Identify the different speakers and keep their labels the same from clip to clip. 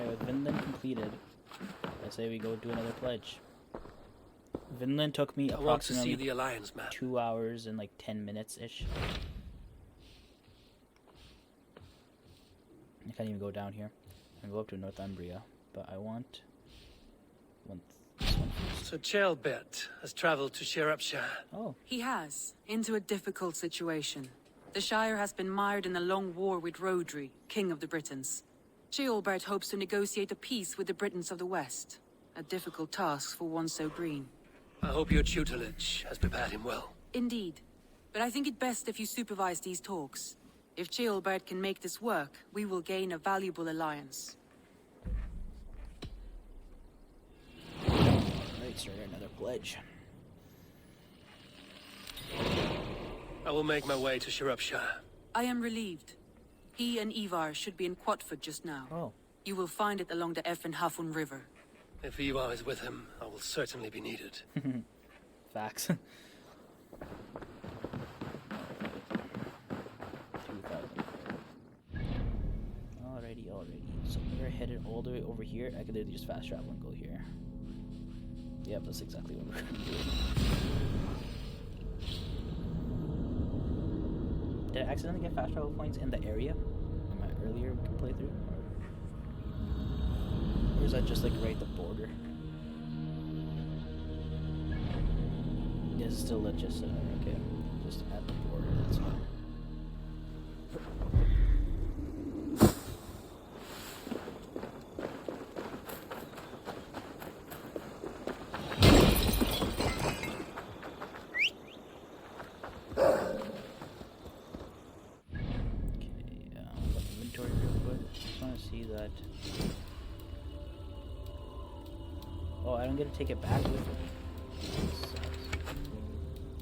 Speaker 1: with Vinland completed, I say we go do another pledge. Vinland took me approximately
Speaker 2: the Alliance map.
Speaker 1: 2 hours and like 10 minutes-ish. I can't even go down here. I can go up to Northumbria, but I want this one first.
Speaker 2: So Ceolbert has traveled to Sciropescire.
Speaker 1: Oh.
Speaker 3: He has, into a difficult situation. The Shire has been mired in a long war with Rhodri, King of the Britons. Ceolbert hopes to negotiate a peace with the Britons of the West. A difficult task for one so green.
Speaker 2: I hope your tutelage has prepared him well.
Speaker 3: Indeed. But I think it best if you supervise these talks. If Ceolbert can make this work, we will gain a valuable alliance.
Speaker 1: Alright, start another pledge.
Speaker 2: I will make my way to Sciropescire.
Speaker 3: I am relieved. He and Eivor should be in Quatford just now.
Speaker 1: Oh.
Speaker 3: You will find it along the Effen Hafun River.
Speaker 2: If Eivor is with him, I will certainly be needed.
Speaker 1: Facts. 2000. Alrighty. So we're headed all the way over here. I could literally just fast travel and go here. Yep, that's exactly what we're gonna do. Did I accidentally get fast travel points in the area in my earlier playthrough? Or is that just like right at the border? Yeah, it's still just okay. Just at the border, that's fine. Oh, I don't get to take it back with me.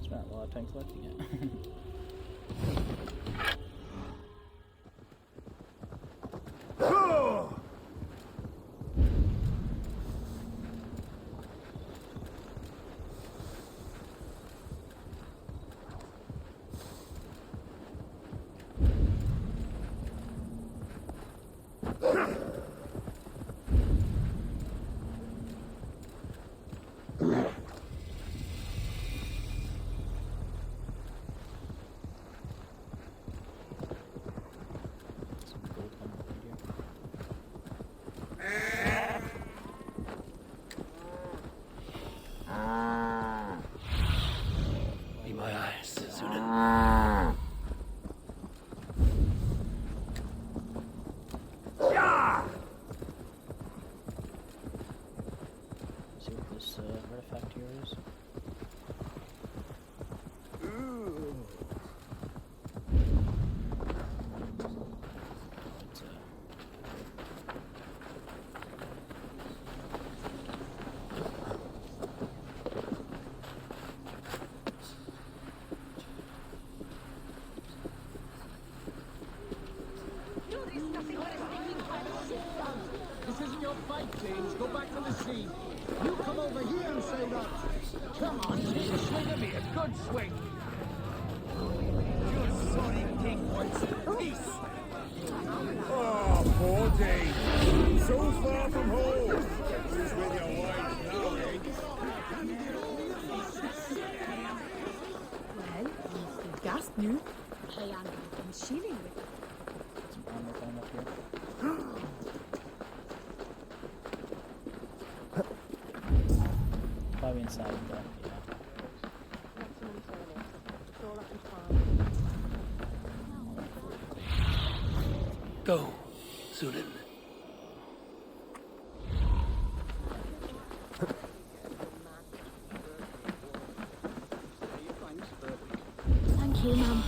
Speaker 1: Spent a lot of time collecting it.
Speaker 2: Be my eyes, Sunan.
Speaker 1: See what this artifact here is.
Speaker 4: This isn't your fight, James. Go back to the sea. You come over here and say that. Come on, James. Swing at me. A good swing. Your sorry king wants peace.
Speaker 5: Oh, poor Dave. So far from home. Who's with your wife now, eh?
Speaker 6: Well, Mr. Gast nu. Hij aan een shilling with
Speaker 1: Some armor found up here. Probably inside of that, yeah.
Speaker 2: Go, Sunan.
Speaker 6: Thank you, ma'am.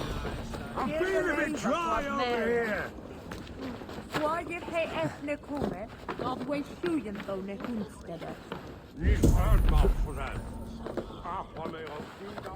Speaker 5: I'm feeling a bit dry over here.
Speaker 7: Why häfne kommer av sjudenbone kunststäder.
Speaker 5: Ni hört mig för det. Apa mig och sida.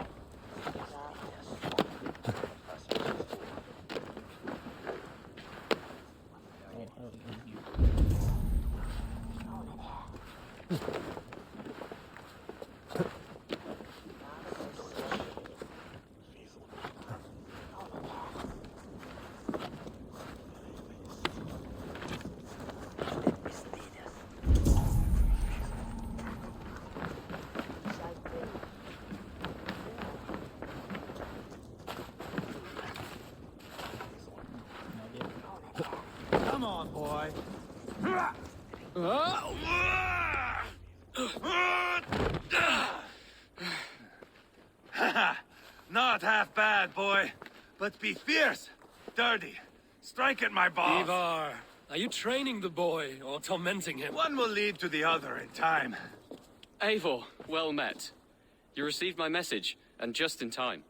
Speaker 5: boy.
Speaker 8: Not half bad, boy. But be fierce, dirty. Strike at my balls.
Speaker 2: Eivor, are you training the boy or tormenting him?
Speaker 8: One will lead to the other in time.
Speaker 9: Eivor, well met. You received my message, and just in time.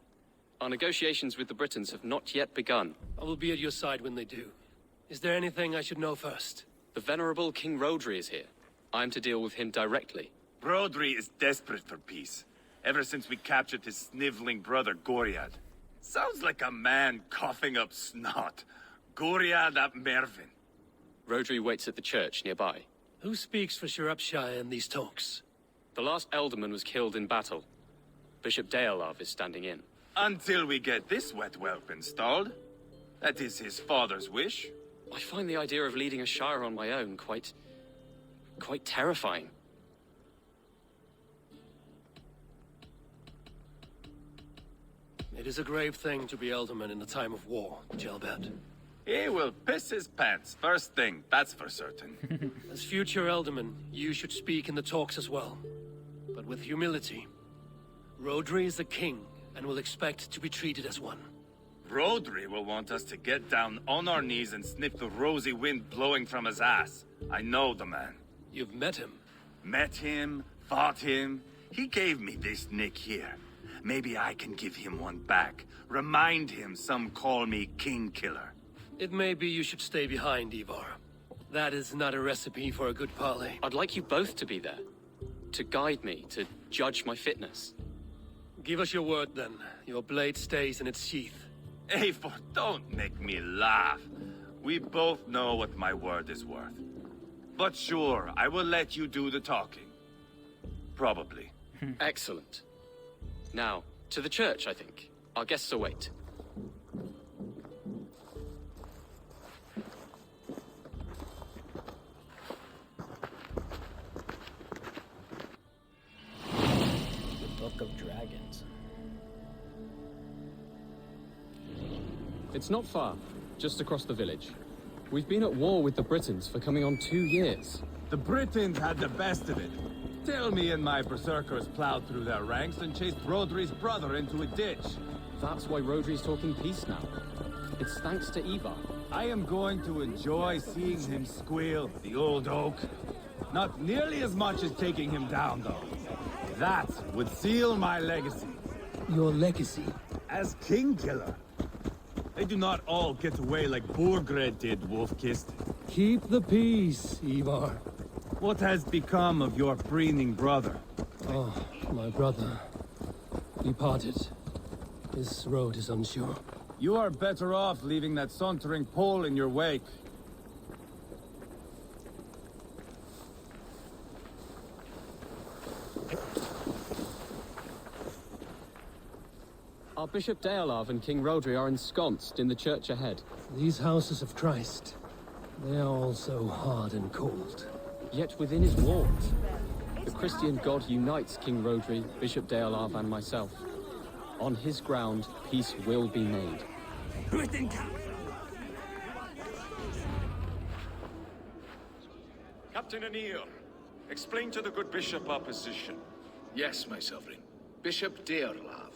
Speaker 9: Our negotiations with the Britons have not yet begun.
Speaker 2: I will be at your side when they do. Is there anything I should know first?
Speaker 9: The venerable King Rodri is here. I am to deal with him directly.
Speaker 8: Brodri is desperate for peace. Ever since we captured his sniveling brother, Goriad. Sounds like a man coughing up snot. Goriad ap Mervin.
Speaker 9: Rodri waits at the church nearby.
Speaker 2: Who speaks for Sciropescire in these talks?
Speaker 9: The last alderman was killed in battle. Bishop Deolav is standing in.
Speaker 8: Until we get this wet whelp installed. That is his father's wish.
Speaker 9: I find the idea of leading a shire on my own quite terrifying.
Speaker 2: It is a grave thing to be alderman in a time of war, Gelbert.
Speaker 8: He will piss his pants, first thing, that's for certain.
Speaker 2: As future alderman, you should speak in the talks as well. But with humility. Rodri is the king, and will expect to be treated as one.
Speaker 8: Rodri will want us to get down on our knees and sniff the rosy wind blowing from his ass. I know the man.
Speaker 2: You've met him.
Speaker 8: Met him, fought him. He gave me this nick here. Maybe I can give him one back. Remind him some call me King Killer.
Speaker 2: It may be you should stay behind, Eivor. That is not a recipe for a good parley.
Speaker 9: I'd like you both to be there. To guide me, to judge my fitness.
Speaker 2: Give us your word, then. Your blade stays in its sheath.
Speaker 8: Eivor, don't make me laugh. We both know what my word is worth. But sure, I will let you do the talking. Probably.
Speaker 9: Excellent. Now, to the church, I think. Our guests await.
Speaker 1: The Book of Dragons.
Speaker 10: It's not far, just across the village. We've been at war with the Britons for coming on 2 years.
Speaker 5: The Britons had the best of it. Tell me and my berserkers plowed through their ranks and chased Rodri's brother into a ditch.
Speaker 10: That's why Rodri's talking peace now. It's thanks to Eivor.
Speaker 5: I am going to enjoy seeing him squeal, the old oak. Not nearly as much as taking him down, though. That would seal my legacy.
Speaker 2: Your legacy?
Speaker 5: As King Killer. They do not all get away like Borgred did, Wolfkist.
Speaker 2: Keep the peace, Eivor.
Speaker 5: What has become of your preening brother?
Speaker 2: Oh, my brother. He parted. His road is unsure.
Speaker 5: You are better off leaving that sauntering Pole in your wake.
Speaker 10: Our Bishop Deolav and King Rodri are ensconced in the church ahead.
Speaker 2: These houses of Christ, they are all so hard and cold.
Speaker 10: Yet within his walls, the Christian God unites King Rodri, Bishop Deolav, and myself. On his ground, peace will be made.
Speaker 11: Captain Anir, explain to the good bishop our position.
Speaker 12: Yes, my sovereign. Bishop Deolav.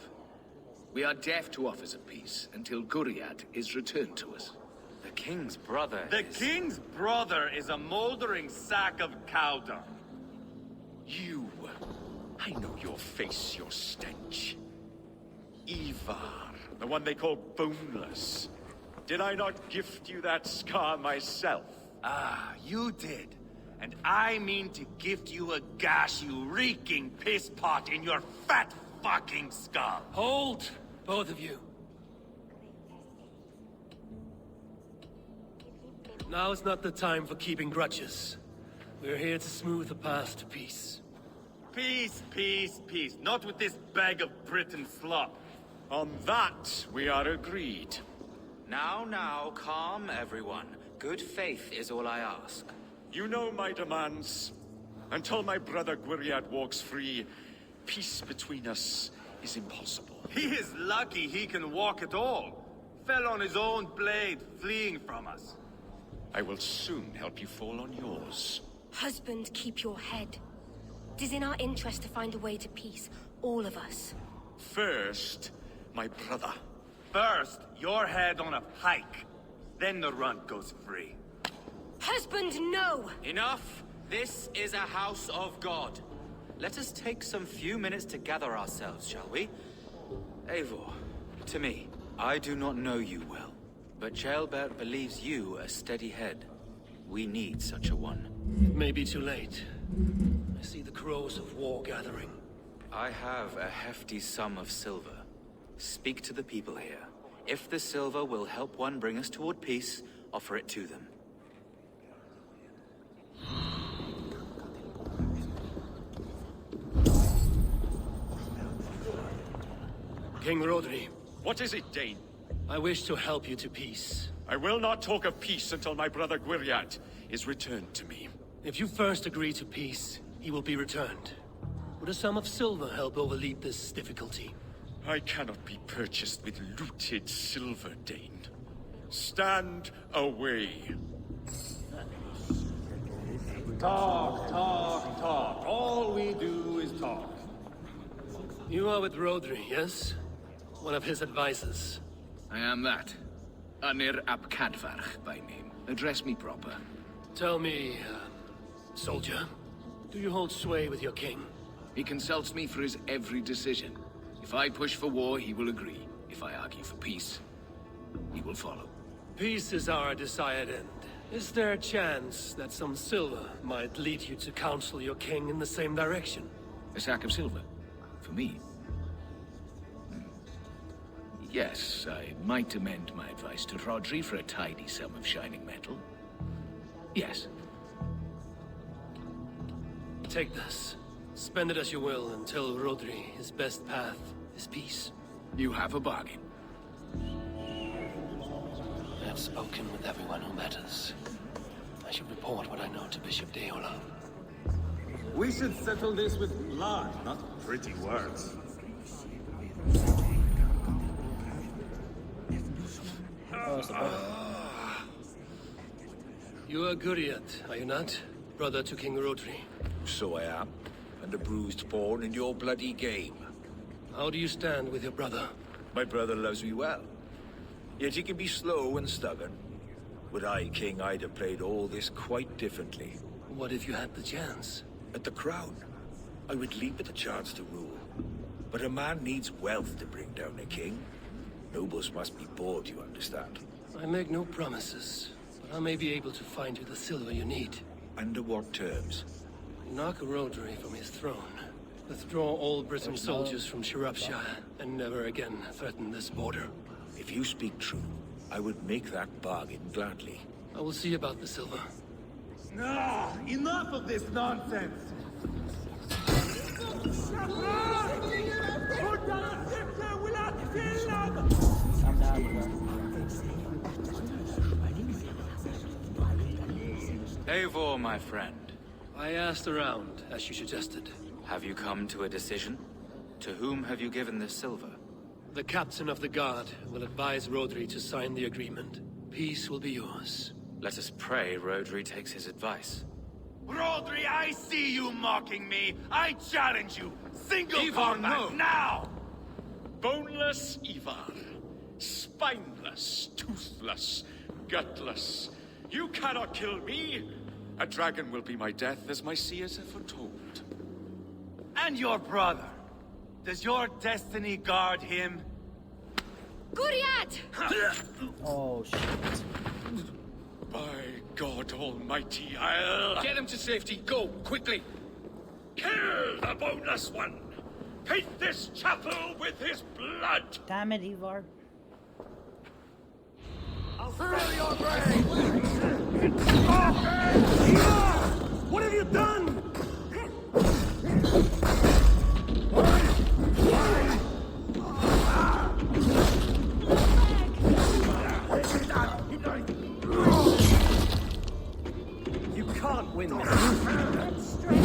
Speaker 12: We are deaf to offers of peace until Guriad is returned to us.
Speaker 11: The king's brother
Speaker 8: The king's brother is a moldering sack of cow dung.
Speaker 11: You! I know your face, your stench. Eivor, the one they call boneless. Did I not gift you that scar myself?
Speaker 8: Ah, you did. And I mean to gift you a gash, you reeking piss pot in your fat fucking skull.
Speaker 2: Hold, both of you. Now is not the time for keeping grudges. We're here to smooth the path to peace.
Speaker 8: Peace, peace, peace. Not with this bag of Britain slop.
Speaker 11: On that, we are agreed.
Speaker 13: Now, calm everyone. Good faith is all I ask.
Speaker 11: You know my demands. Until my brother Gwiriad walks free, peace between us is impossible.
Speaker 8: He is lucky he can walk at all. Fell on his own blade, fleeing from us.
Speaker 11: I will soon help you fall on yours.
Speaker 14: Husband, keep your head. It is in our interest to find a way to peace, all of us.
Speaker 11: First, my brother.
Speaker 8: First, your head on a pike. Then the runt goes free.
Speaker 14: Husband, no!
Speaker 13: Enough! This is a house of God. Let us take some few minutes to gather ourselves, shall we? Eivor, to me, I do not know you well, but Ceolbert believes you a steady head. We need such a one.
Speaker 2: It may be too late. I see the crows of war gathering.
Speaker 13: I have a hefty sum of silver. Speak to the people here. If the silver will help one bring us toward peace, offer it to them.
Speaker 2: King Rodri.
Speaker 11: What is it, Dane?
Speaker 2: I wish to help you to peace.
Speaker 11: I will not talk of peace until my brother Gwriad is returned to me.
Speaker 2: If you first agree to peace, he will be returned. Would a sum of silver help overleap this difficulty?
Speaker 11: I cannot be purchased with looted silver, Dane. Stand away.
Speaker 5: Talk. All we do is talk.
Speaker 2: You are with Rodri, yes? One of his advisors.
Speaker 12: I am that. Anir ap Cadfarch by name. Address me proper.
Speaker 2: Tell me, soldier, do you hold sway with your king?
Speaker 12: He consults me for his every decision. If I push for war, he will agree. If I argue for peace, he will follow.
Speaker 2: Peace is our desired end. Is there a chance that some silver might lead you to counsel your king in the same direction?
Speaker 12: A sack of silver? For me? Yes, I might amend my advice to Rodri for a tidy sum of shining metal. Yes.
Speaker 2: Take this. Spend it as you will and tell Rodri his best path is peace.
Speaker 12: You have a bargain.
Speaker 2: I have spoken with everyone who matters. I should report what I know to Bishop Deola.
Speaker 5: We should settle this with blood, not pretty words.
Speaker 2: You are Gwriad, are you not? Brother to King Rodri.
Speaker 15: So I am, and a bruised pawn in your bloody game.
Speaker 2: How do you stand with your brother?
Speaker 15: My brother loves me well. Yet he can be slow and stubborn. Were I king, I'd have played all this quite differently.
Speaker 2: What if you had the chance?
Speaker 15: At the crown, I would leap at the chance to rule. But a man needs wealth to bring down a king. Nobles must be bored, you understand.
Speaker 2: I make no promises, but I may be able to find you the silver you need.
Speaker 15: Under what terms?
Speaker 2: Knock Rodri from his throne. Withdraw all Britain's soldiers from Sciropescire, and never again threaten this border.
Speaker 15: If you speak true, I would make that bargain gladly.
Speaker 2: I will see about the silver.
Speaker 5: Ah, enough of this nonsense!
Speaker 13: Eivor, my friend.
Speaker 2: I asked around, as you suggested.
Speaker 13: Have you come to a decision? To whom have you given this silver?
Speaker 2: The captain of the guard will advise Rodri to sign the agreement. Peace will be yours.
Speaker 13: Let us pray Rodri takes his advice.
Speaker 8: Rodri, I see you mocking me. I challenge you. Single
Speaker 11: Eivor,
Speaker 8: combat
Speaker 11: no.
Speaker 8: now!
Speaker 11: Boneless Eivor. Spineless, toothless, gutless. You cannot kill me. A dragon will be my death, as my seers have foretold.
Speaker 8: And your brother. Does your destiny guard him?
Speaker 14: Gwriad!
Speaker 1: Oh, shit.
Speaker 11: By God Almighty, I'll...
Speaker 12: Get him to safety. Go, quickly.
Speaker 11: Kill the boneless one! Paint this chapel with his blood!
Speaker 1: Damn it, Eivor.
Speaker 4: I'll spare your brain! What have you done? You can't win this. We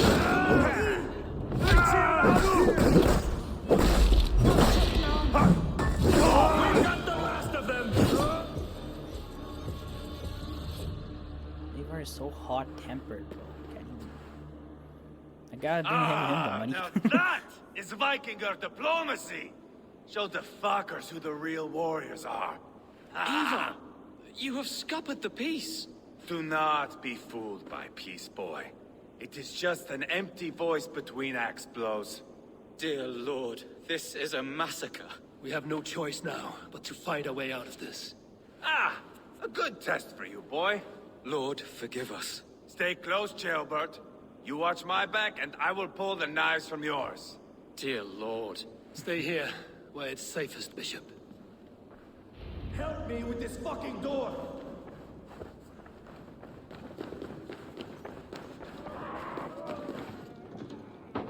Speaker 4: got the last of them.
Speaker 1: so hot-tempered, bro. Can't even... I gotta bring him the money.
Speaker 8: Now that is Vikinger diplomacy! Show the fuckers who the real warriors are.
Speaker 9: Eivor, you have scuppered the peace.
Speaker 8: Do not be fooled by peace, boy. It is just an empty voice between axe blows.
Speaker 9: Dear Lord, this is a massacre.
Speaker 2: We have no choice now, but to find our way out of this.
Speaker 8: Ah! A good test for you, boy.
Speaker 9: Lord, forgive us.
Speaker 8: Stay close, Jailbert. You watch my back, and I will pull the knives from yours.
Speaker 9: Dear Lord.
Speaker 2: Stay here, where it's safest, Bishop.
Speaker 5: Help me with this fucking door!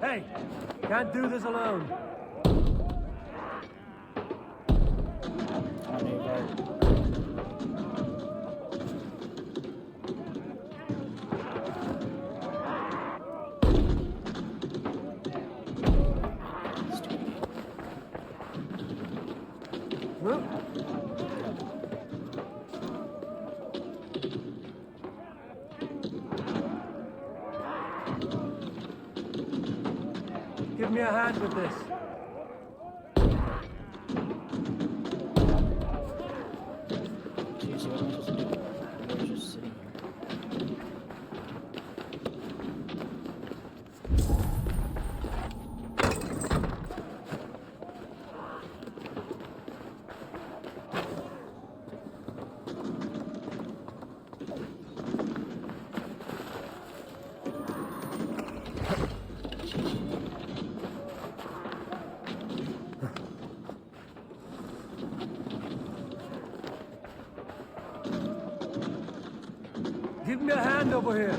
Speaker 16: Hey! Can't do this alone. Give me a hand with this.
Speaker 1: Seriously, what am I supposed to do? We're just sitting here.
Speaker 16: Give me a hand over here.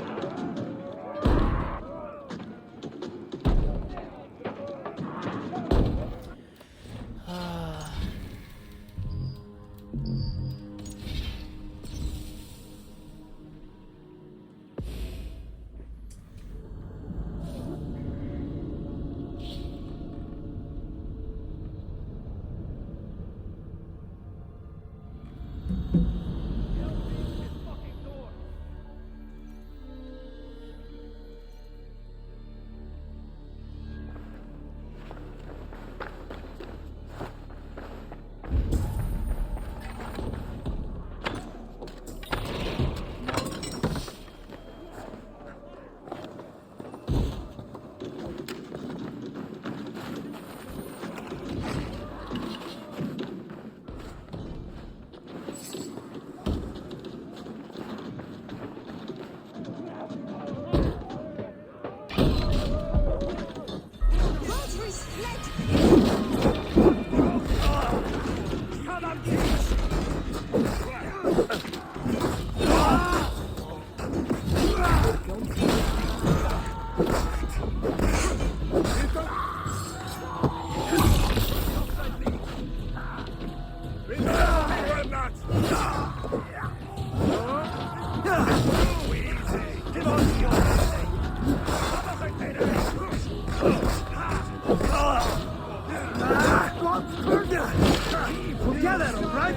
Speaker 4: Together, right?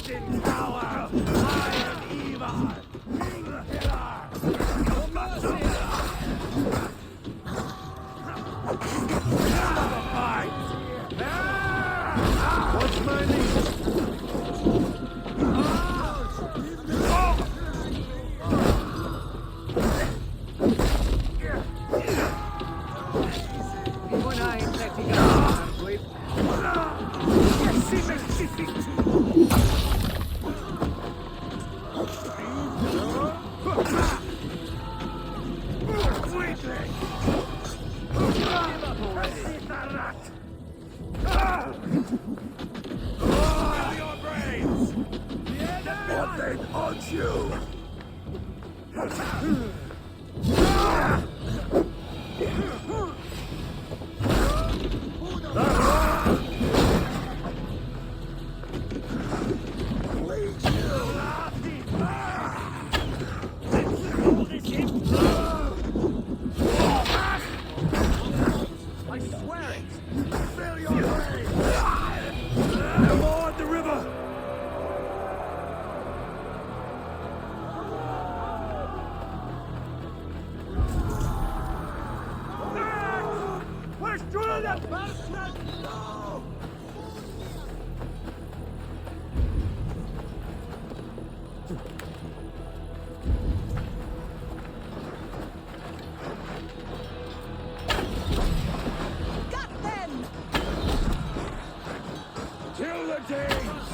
Speaker 4: In power, I am Eivor, King Killer.
Speaker 7: Got them!
Speaker 4: Kill the Danes!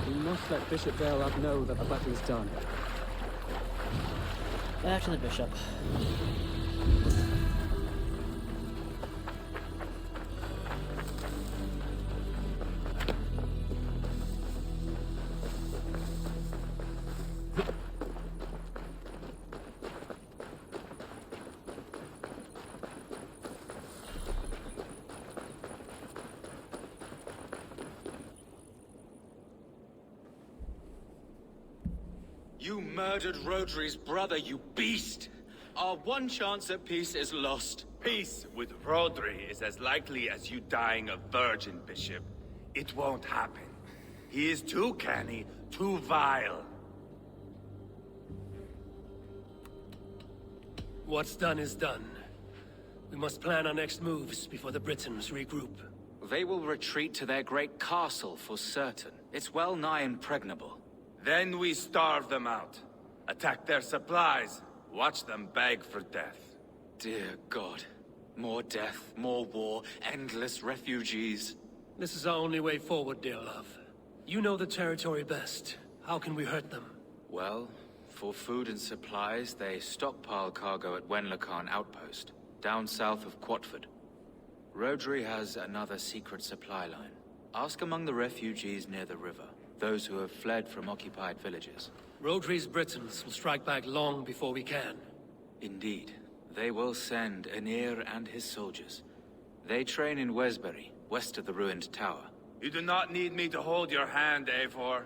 Speaker 10: We must let Bishop Valhalla know that the battle is done.
Speaker 1: Back to the bishop.
Speaker 13: You murdered Rodri's brother, you beast! Our one chance at peace is lost.
Speaker 8: Peace with Rodri is as likely as you dying a virgin, Bishop. It won't happen. He is too canny, too vile.
Speaker 2: What's done is done. We must plan our next moves before the Britons regroup.
Speaker 13: They will retreat to their great castle for certain. It's well nigh impregnable.
Speaker 8: Then we starve them out. Attack their supplies. Watch them beg for death.
Speaker 13: Dear God. More death, more war, endless refugees.
Speaker 2: This is our only way forward, dear love. You know the territory best. How can we hurt them?
Speaker 13: Well, for food and supplies, they stockpile cargo at Wenlacan Outpost, down south of Quatford. Rodri has another secret supply line. Ask among the refugees near the river. Those who have fled from occupied villages.
Speaker 2: Rodri's Britons will strike back long before we can.
Speaker 13: Indeed. They will send Aenir and his soldiers. They train in Wesbury, west of the ruined tower.
Speaker 8: You do not need me to hold your hand, Eivor.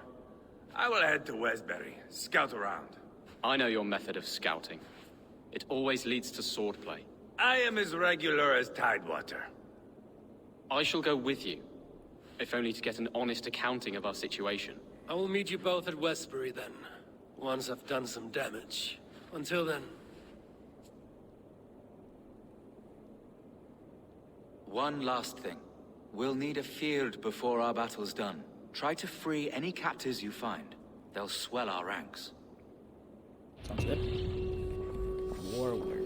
Speaker 8: I will head to Wesbury, scout around.
Speaker 9: I know your method of scouting. It always leads to swordplay.
Speaker 8: I am as regular as Tidewater.
Speaker 9: I shall go with you. If only to get an honest accounting of our situation.
Speaker 2: I will meet you both at Westbury then, once I've done some damage. Until then...
Speaker 13: One last thing. We'll need a field before our battle's done. Try to free any captives you find. They'll swell our ranks.
Speaker 1: Sounds good. War worry.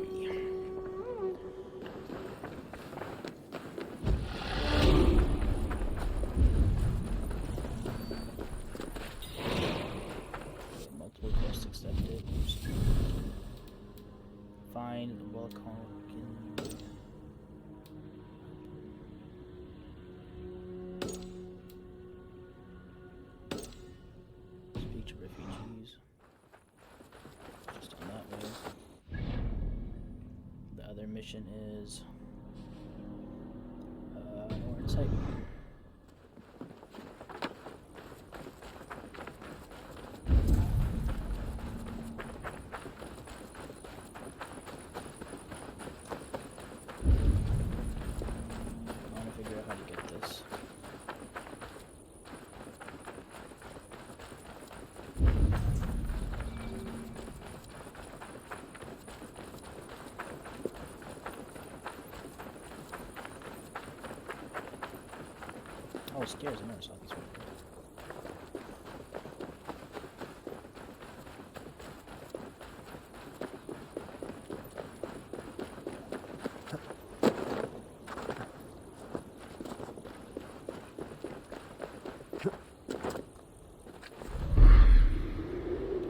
Speaker 1: Multiple quests accepted. Find Welcome. Speak to refugees. Just on that way. The other mission is no sight. I want to figure out how to get this. Oh, stairs. I never saw these before.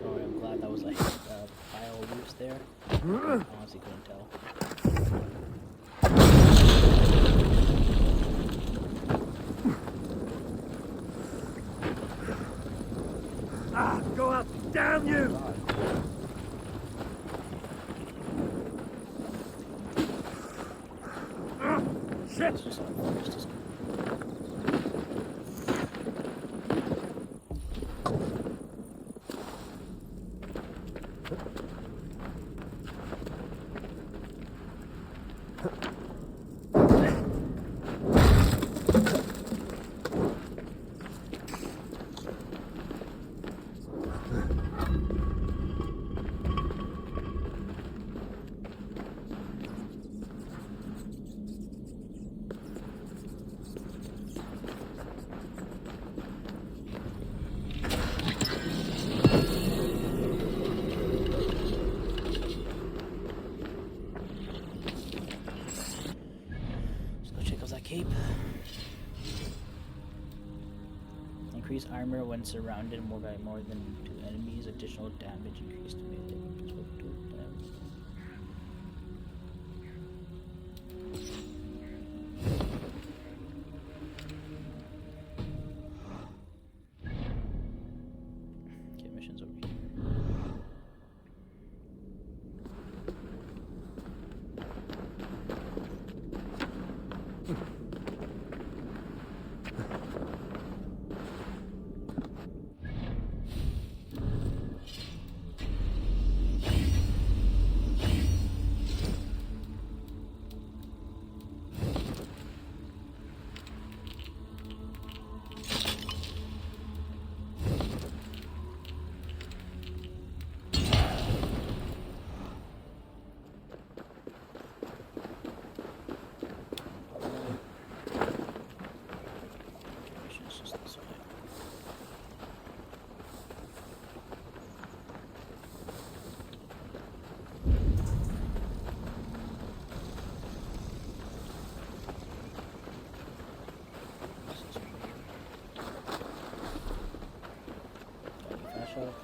Speaker 1: Oh, I'm glad that was like pile roofs there. I honestly couldn't tell.
Speaker 16: Go up! Damn you! Shit!
Speaker 1: It's just first. Cape. Increase armor when surrounded more by more than 2 enemies. Additional damage increased melee weapons with 2 damage. Okay, missions over here.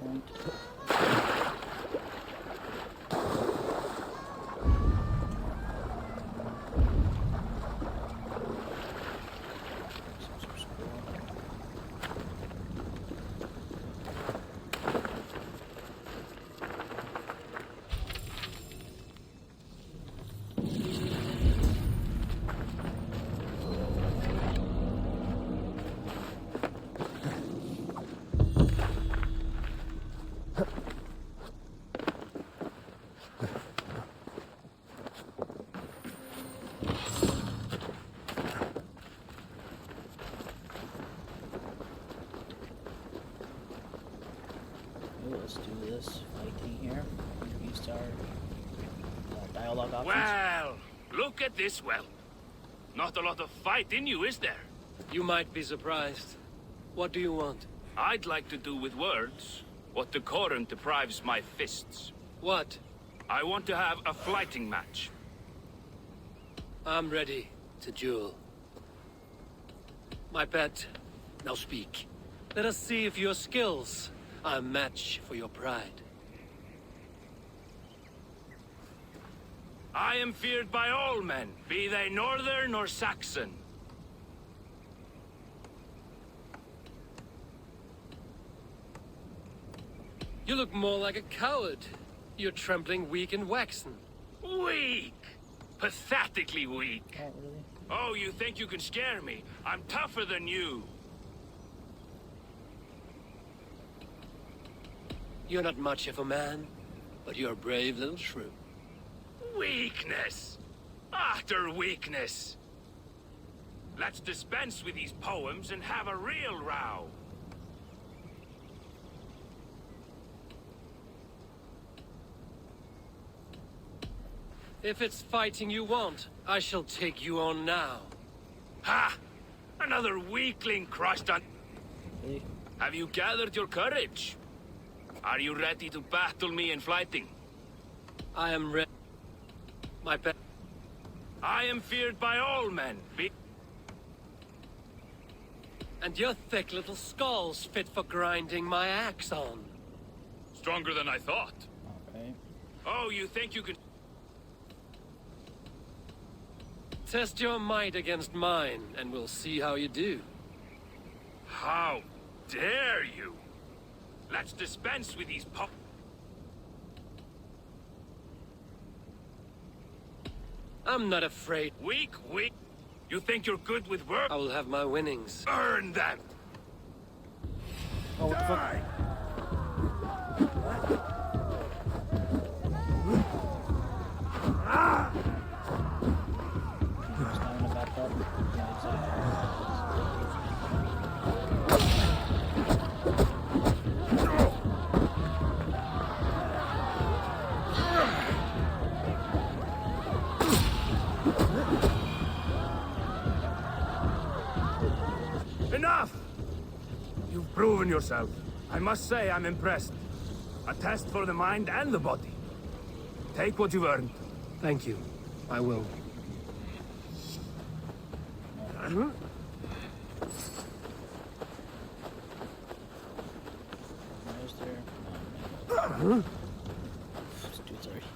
Speaker 1: Point. Let's do this fighting here. Increased our dialogue options.
Speaker 8: Well, look at this well. Not a lot of fight in you, is there?
Speaker 2: You might be surprised. What do you want?
Speaker 8: I'd like to do with words what decorum deprives my fists.
Speaker 2: What?
Speaker 8: I want to have a fighting match.
Speaker 2: I'm ready to duel. My pet, now speak. Let us see if your skills are a match for your pride.
Speaker 8: I am feared by all men, be they northern or Saxon.
Speaker 2: You look more like a coward. You're trembling weak and waxen.
Speaker 8: Weak! Pathetically weak.
Speaker 1: Oh, really?
Speaker 15: Oh, you think you can scare me? I'm tougher than you.
Speaker 2: You're not much of a man, but you're a brave little shrew.
Speaker 15: Weakness! Utter weakness! Let's dispense with these poems and have a real row.
Speaker 2: If it's fighting you want, I shall take you on now.
Speaker 15: Ha! Another weakling crushed on... Have you gathered your courage? Are you ready to battle me in fighting?
Speaker 2: I am ready. My pet.
Speaker 15: I am feared by all men.
Speaker 2: And your thick little skull's fit for grinding my axe on.
Speaker 15: Stronger than I thought.
Speaker 1: Okay.
Speaker 15: Oh, you think you can...
Speaker 2: Test your might against mine, and we'll see how you do.
Speaker 15: How dare you? Let's dispense with these
Speaker 2: I'm not afraid.
Speaker 15: Weak? You think you're good with work?
Speaker 2: I will have my winnings.
Speaker 15: Earn them!
Speaker 1: Oh, what the fuck? Just not gonna back up.
Speaker 5: Enough! You've proven yourself. I must say I'm impressed. A test for the mind and the body. Take what you've earned.
Speaker 2: Thank you. I will.
Speaker 1: Where's there? This dude's already.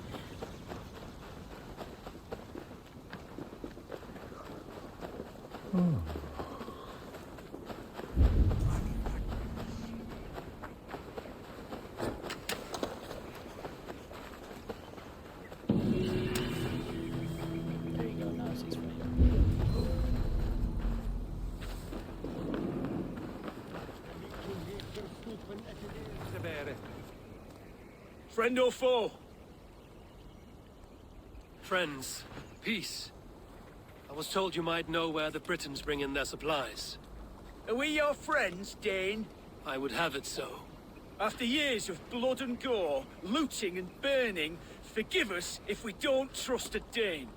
Speaker 1: There you go, now it's easy for you.
Speaker 15: Friend or foe?
Speaker 2: Friends, peace. I was told you might know where the Britons bring in their supplies.
Speaker 17: Are we your friends, Dane?
Speaker 2: I would have it so.
Speaker 17: After years of blood and gore, looting and burning, forgive us if we don't trust a Dane.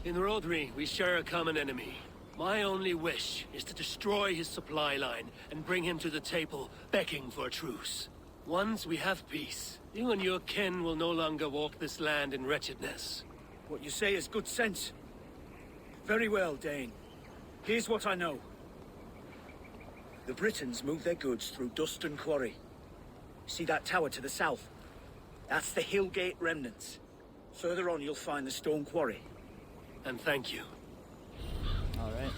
Speaker 2: In Rodri, we share a common enemy. My only wish is to destroy his supply line and bring him to the table, begging for a truce. Once we have peace, you and your kin will no longer walk this land in wretchedness.
Speaker 17: What you say is good sense. Very well, Dane. Here's what I know. The Britons move their goods through Dustin Quarry. See that tower to the south? That's the Hillgate remnants. Further on, you'll find the stone quarry.
Speaker 2: And thank you.
Speaker 1: All right.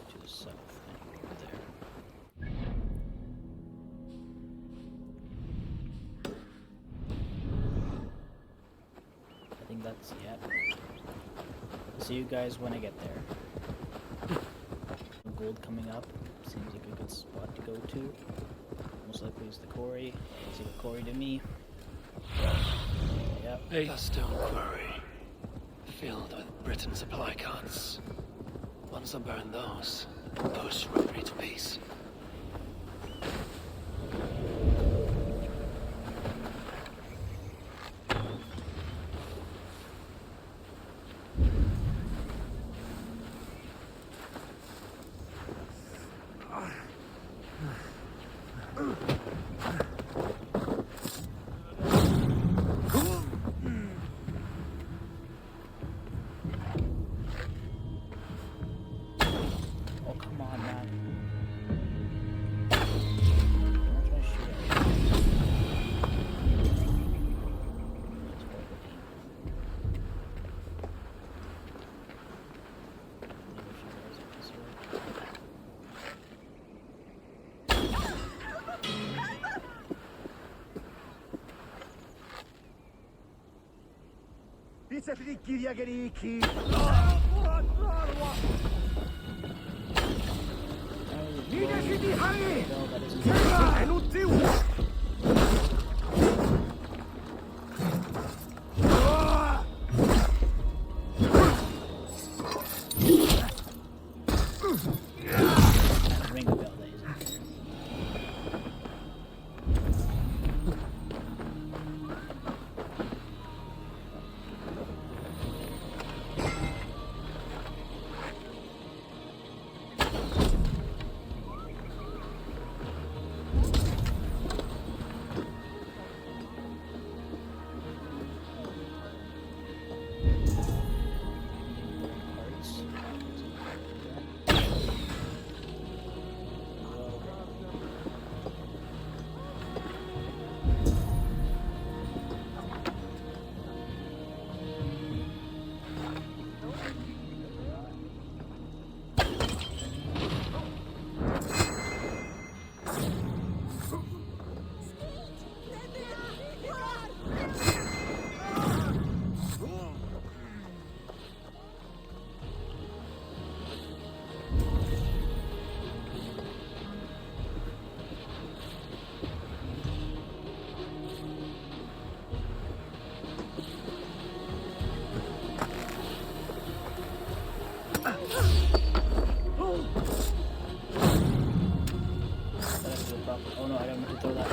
Speaker 1: To the south, and over there. I think that's see you guys when I get there. Gold coming up seems like a good spot to go to. Most likely is the quarry. Looks like a quarry to me. Yep.
Speaker 2: A stone quarry, filled with Britain supply carts. Once I burn those, push Rodri to peace.
Speaker 1: Ring the bell, ladies and gentlemen. Oh no, I don't mean to throw that.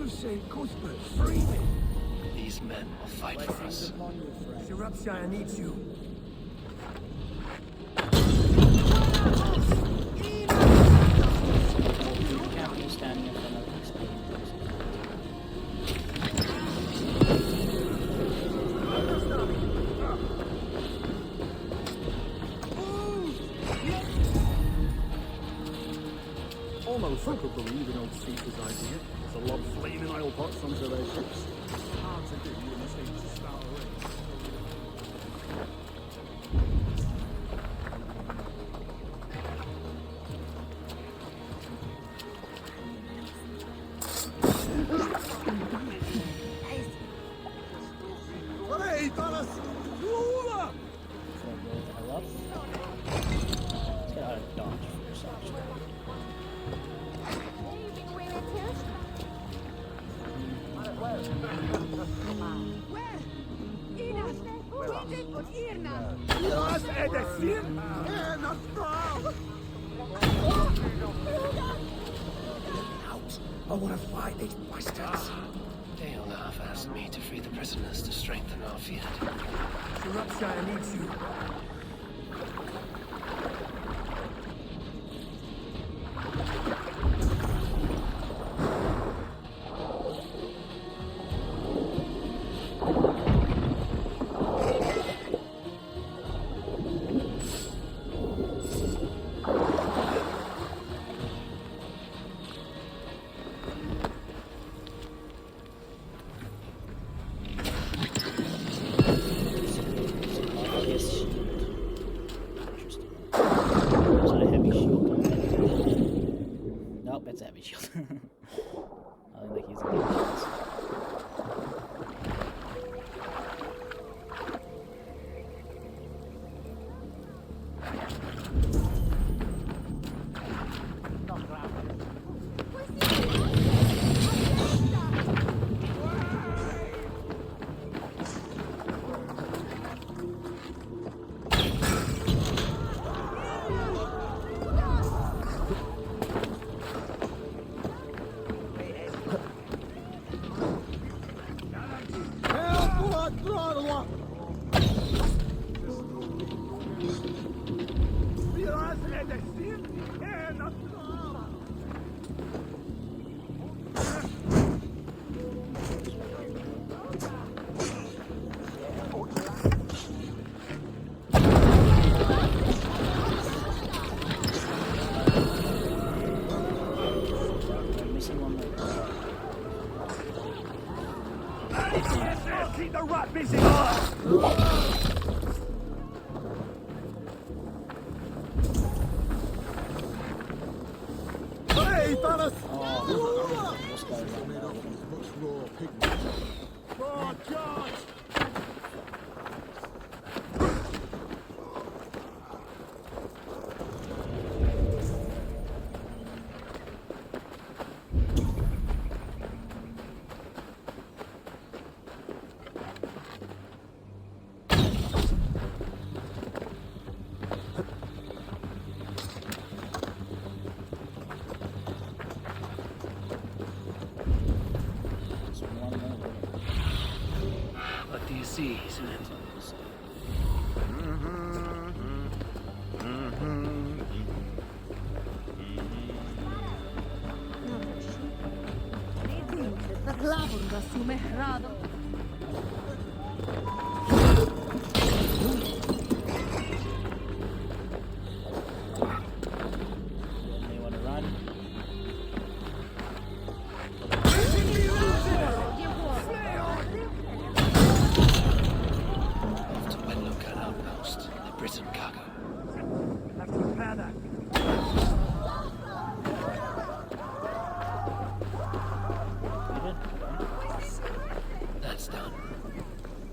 Speaker 4: St. Cuthbert, free me!
Speaker 2: These men will fight for us.
Speaker 4: Sciropescire needs you.
Speaker 1: Standing in front of this building.
Speaker 18: Almost I could believe in old Caesar's idea. There's a lot of flaming oil pots onto their ships. Hard to do in this age to start a race.
Speaker 4: Hey, Dallas! Ruler!
Speaker 1: Let's get out of dodge for a second.
Speaker 4: Out! I want to fight these bastards!
Speaker 2: They'll have asked me to free the prisoners to strengthen our field.
Speaker 4: Sciropescire needs you.
Speaker 5: Keep the rat busy!
Speaker 16: Hey, fellas!
Speaker 1: This guy ran
Speaker 16: Made
Speaker 1: out.
Speaker 16: off with much raw pigment.
Speaker 5: Oh, George!
Speaker 1: It's one more bullet.
Speaker 2: What do you see, Isn't it?
Speaker 1: They want to run.
Speaker 2: Off to Wedlock outpost in the Britain cargo.
Speaker 5: Let's repair that.
Speaker 2: That's done.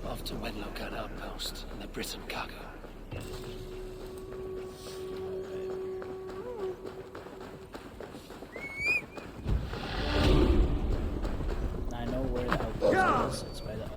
Speaker 2: Off to Wedlock outpost in the Britain cargo.